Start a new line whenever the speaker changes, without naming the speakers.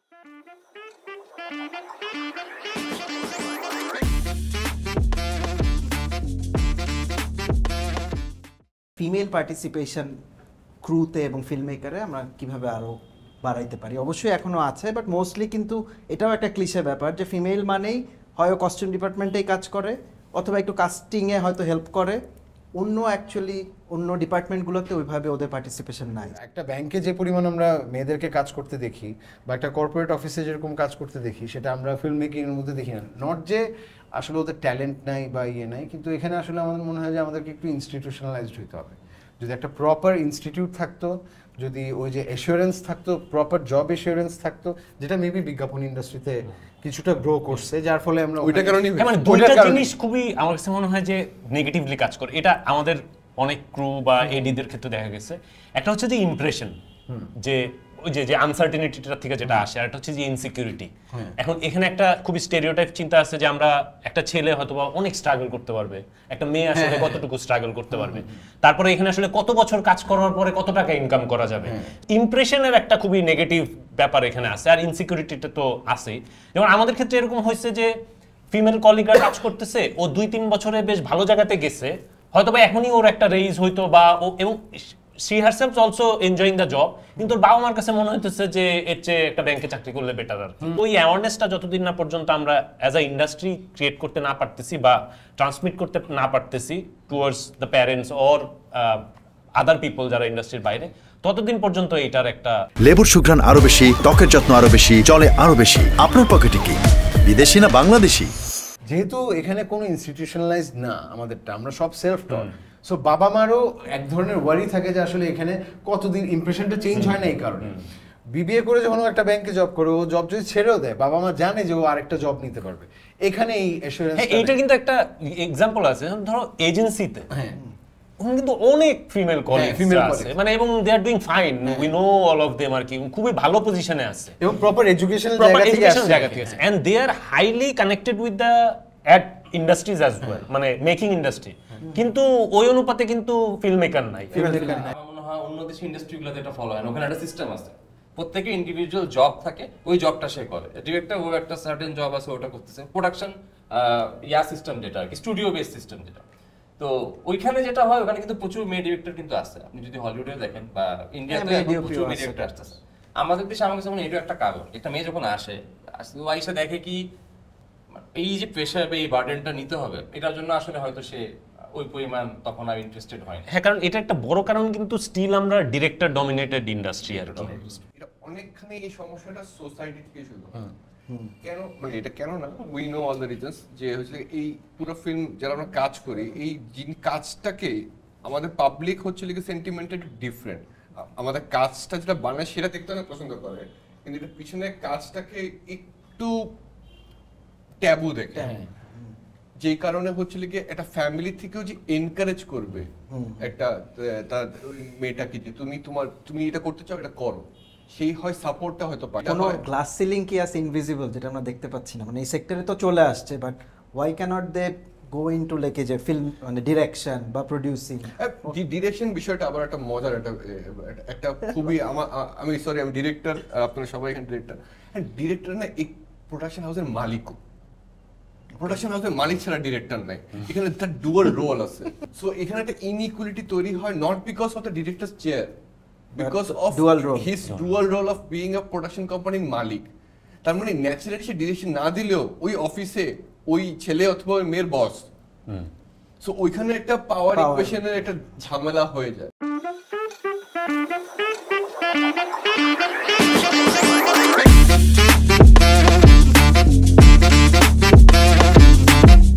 Female participation ক্রুতে এবং film মেকারে আমরা কিভাবে আরও বাড়াইতে পারি? অবশ্যই এখনও আছে, বাট মোস্টলি কিন্তু এটাও একটা ক্লিশে ব্যাপার যে ফিমেল মানেই হয় কস্টিউম ডিপার্টমেন্টেই কাজ করে অথবা একটু কাস্টিংয়ে হয়তো হেল্প করে, অন্য ডিপার্টমেন্টগুলোতে ওইভাবে ওদের পার্টিসিপেশন নাই।
একটা ব্যাংকে যে পরিমাণ আমরা মেয়েদেরকে কাজ করতে দেখি বা একটা কর্পোরেট অফিসে যেরকম কাজ করতে দেখি, সেটা আমরা ফিল্ম মেকিংয়ের মধ্যে দেখি না। নট যে আসলে ওদের ট্যালেন্ট নাই বা নাই, কিন্তু এখানে আসলে আমাদের মনে হয় যে আমাদেরকে একটু ইনস্টিটিউশনালাইজড হইতে হবে। যদি একটা প্রপার ইনস্টিটিউট থাকতো, যদি ওই যে এসিওরেন্স থাকতো, প্রপার জব এসিওরেন্স থাকতো, যেটা মেবি বিজ্ঞাপন ইন্ডাস্ট্রিতে কিছুটা গ্রো করছে, যার ফলে আমরা
ওইটা কারণেই মানে দুইটা জিনিস খুবই আমার কাছে মনে হয় যে নেগেটিভলি কাজ করে। এটা আমাদের অনেক ক্রু বা এডিদের ক্ষেত্রে দেখা গেছে। একটা হচ্ছে যে ইমপ্রেশন, যে ওই যে আনসার্টেনিটিটা থেকে যেটা আসে, আর একটা হচ্ছে যে ইনসিকিউরিটি। এখন এখানে একটা খুবই স্টেরিওটাইপ চিন্তা আছে যে আমরা একটা ছেলে হয়তো অনেক স্ট্রাগল করতে পারবে, একটা মেয়ে আসলে কতটুকু স্ট্রাগল করতে পারবে, তারপরে এখানে আসলে কত বছর কাজ করার পরে কত টাকা ইনকাম করা যাবে। ইমপ্রেশনের একটা খুবই নেগেটিভ ব্যাপার এখানে আছে, আর ইনসিকিউরিটিটা তো আছেই। যেমন আমাদের ক্ষেত্রে এরকম হয়েছে যে ফিমেল কলিগরা কাজ করতেছে, ও 2-3 বছরে বেশ ভালো জায়গাতে গেছে, হয়তো বা এখনই ওর একটা রেইজ হইতো বা ও, এবং she herself also enjoying the job, কিন্তু ওর বাবা মার কাছে মনে হইতেছে যে এর চেয়ে একটা ব্যাংকে চাকরি করলে বেটার। আর ওই অ্যাওয়ারনেসটা যতদিন না পর্যন্ত আমরা অ্যাজ আ ইন্ডাস্ট্রি ক্রিয়েট করতে না পারতেছি বা ট্রান্সমিট করতে না পারতেছি towards the parents or other people যারা ইন্ডাস্ট্রির বাইরে, ততদিন পর্যন্ত এটার একটা
লেবুর সুঘ্রাণ আরো বেশি, ত্বকের যত্ন আরো বেশি, চলে আরো বেশি। আপনার পকেটে কি বিদেশি না বাংলাদেশি?
যেহেতু এখানে কোনো ইনস্টিটিউশনালাইজড না আমাদেরটা, আমরা সব সেলফ টন, সো বাবা মারও এক ধরনের ওয়ারি থাকে যে আসলে এখানে কতদিন ইমপ্রেশনটা চেঞ্জ হয় না। এই কারণে বিবিএ করে যখন একটা ব্যাংকে জব করে, ও জব যদি ছেড়েও দেয়, বাবা মা জানে যে ও আরেকটা জব নিতে পারবে। এখানে এই অ্যাসুরেন্স,
এইটা কিন্তু একটা এক্সাম্পল আছে। ধরো এজেন্সিতে ওখানে কিন্তু অনেক ফিমেল কলিগস আছে, মানে এবং they are doing fine, we know all of them, আর কি খুবই ভালো পজিশনে আছে
এবং প্রপার এডুকেশনাল জায়গা থেকে আছে,
and they are highly connected with the ad industries as well, মানে মেকিং ইন্ডাস্ট্রি। কিন্তু ওই অনুপাতে কিন্তু ফিল্ম মেকার নাই।
আমার মনে হয় অন্য দেশের ইন্ডাস্ট্রিগুলোতে এটা ফলো হয় না। ওখানে একটা সিস্টেম আছে, প্রত্যেকের ইন্ডিভিজুয়াল জব থাকে, ওই জবটা সে করে। ডিরেক্টর ও একটা সার্টেন জব আছে, ওটা করতেছে। প্রোডাকশন সিস্টেম যেটা আর কি, স্টুডিও বেস সিস্টেম যেটা, তো ওইখানে যেটা হয়, ওখানে কিন্তু প্রচুর মেয়ে ডিরেক্টর কিন্তু আছে। আপনি যদি হলিউডে দেখেন বা ইন্ডিয়াতে প্রচুর মেয়ে ডিরেক্টর আসতেছে। আমাদের দেশে আমার কাছে মনে হয় এটা একটা কারণ। একটা মেয়ে যখন আসে, ও আইসা দেখে কি এই যে প্রেশার বা এই বার্ডেনটা নিতে হবে, এটার জন্য আসলে হয়তো সে ওই পরিমাণ তখন আর ইন্টারেস্টেড হয় না।
হ্যাঁ, কারণ এটা একটা বড় কারণ, কিন্তু স্টিল আমরা ডিরেক্টর ডমিনেটেড ইন্ডাস্ট্রি আর কি।
এটা অনেকখানি এই সমস্যাটা সোসাইটি থেকে শুরু হয়। কেন, মানে এটা কেন না, we know all the reasons, যে হচ্ছে এই পুরো ফিল্ম যারা আমরা কাজ করি, এই কাজটাকে আমাদের পাবলিক হচ্ছে লিখে সেন্টিমেন্টেড ডিফারেন্ট। আমাদের কাজটা যেটা বানায় সেটা দেখতে অনেক পছন্দ করে, কিন্তু এটা পিছনে কাজটাকে একটু ট্যাবু দেখে, যেই কারণে হচ্ছে লিখে একটা ফ্যামিলি থেকেও যে এনকারেজ করবে একটা তার মেয়েটাকে যে তুমি এটা করতে চাও, এটা করো, সেই হয় সাপোর্টটা হয়তো পায়।
কোনো গ্লাস সিলিং কি আছে ইনভিজিবল, যেটা আমরা দেখতে পাচ্ছি না, মানে এই সেক্টরে তো চলে আসছে, but why can't they go into like যে ফিল্ম, মানে ডিরেকশন বা প্রোডিউসিং?
ডিরেকশন বিষয়টা আবার একটা মজার একটা খুবই আমি ডিরেক্টর, আপনারা সবাই এখানে ডিরেক্টর। হ্যাঁ, ডিরেক্টর না এই প্রোডাকশন হাউসের মালিকও। প্রোডাকশন হাউসের মালিক ছাড়া ডিরেক্টর নাই, এখানে তার ডুয়াল রোল আছে। সো এখানে একটা ইনইকুয়ালিটি তৈরি হয়, not because of the directors chair, because of his dual role of being a production company মালিক। তার মানে ন্যাচারালি সে ডিরেকশন না দিলেও ওই অফিসে ওই ছেলে অথবা ওই মেয়ের বস, সো ওইখানে একটা পাওয়ার ইকুয়েশনের একটা ঝামেলা হয়ে যায়।